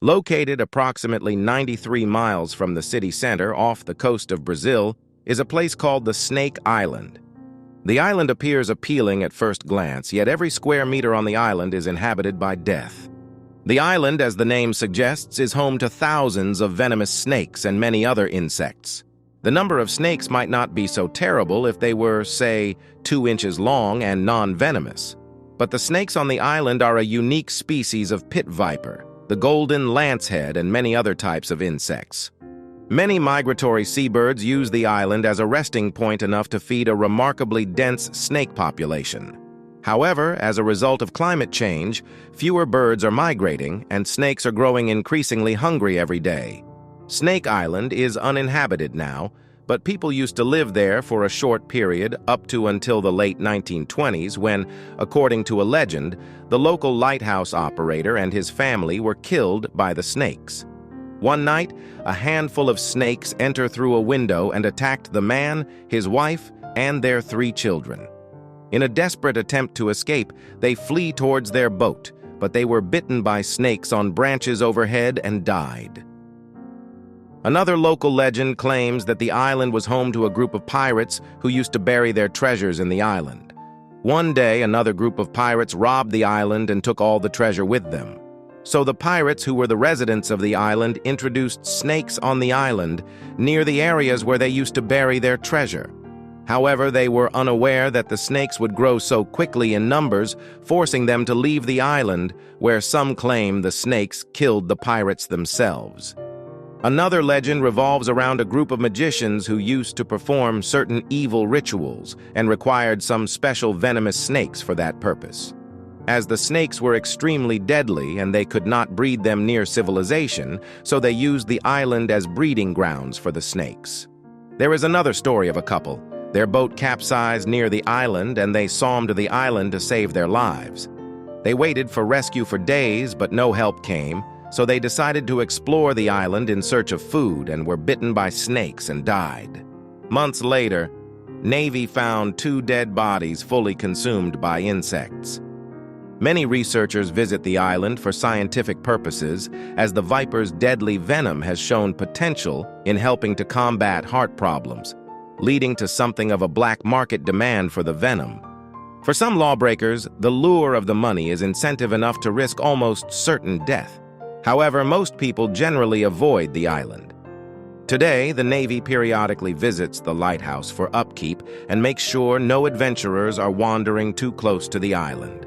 Located approximately 93 miles from the city center off the coast of Brazil is a place called the Snake Island. The island appears appealing at first glance, yet every square meter on the island is inhabited by death. The island, as the name suggests, is home to thousands of venomous snakes and many other insects. The number of snakes might not be so terrible if they were, say, 2 inches long and non-venomous. But the snakes on the island are a unique species of pit viper, the golden lancehead, and many other types of insects. Many migratory seabirds use the island as a resting point enough to feed a remarkably dense snake population. However, as a result of climate change, fewer birds are migrating and snakes are growing increasingly hungry every day. Snake Island is uninhabited now, but people used to live there for a short period up to until the late 1920s when, according to a legend, the local lighthouse operator and his family were killed by the snakes. One night, a handful of snakes enter through a window and attacked the man, his wife, and their 3 children. In a desperate attempt to escape, they flee towards their boat, but they were bitten by snakes on branches overhead and died. Another local legend claims that the island was home to a group of pirates who used to bury their treasures in the island. One day, another group of pirates robbed the island and took all the treasure with them. So the pirates, who were the residents of the island, introduced snakes on the island near the areas where they used to bury their treasure. However, they were unaware that the snakes would grow so quickly in numbers, forcing them to leave the island, where some claim the snakes killed the pirates themselves. Another legend revolves around a group of magicians who used to perform certain evil rituals and required some special venomous snakes for that purpose. As the snakes were extremely deadly and they could not breed them near civilization, so they used the island as breeding grounds for the snakes. There is another story of a couple. Their boat capsized near the island and they swam to the island to save their lives. They waited for rescue for days, but no help came, so they decided to explore the island in search of food and were bitten by snakes and died. Months later, Navy found 2 dead bodies fully consumed by insects. Many researchers visit the island for scientific purposes, as the viper's deadly venom has shown potential in helping to combat heart problems, leading to something of a black market demand for the venom. For some lawbreakers, the lure of the money is incentive enough to risk almost certain death. However, most people generally avoid the island. Today, the Navy periodically visits the lighthouse for upkeep and makes sure no adventurers are wandering too close to the island.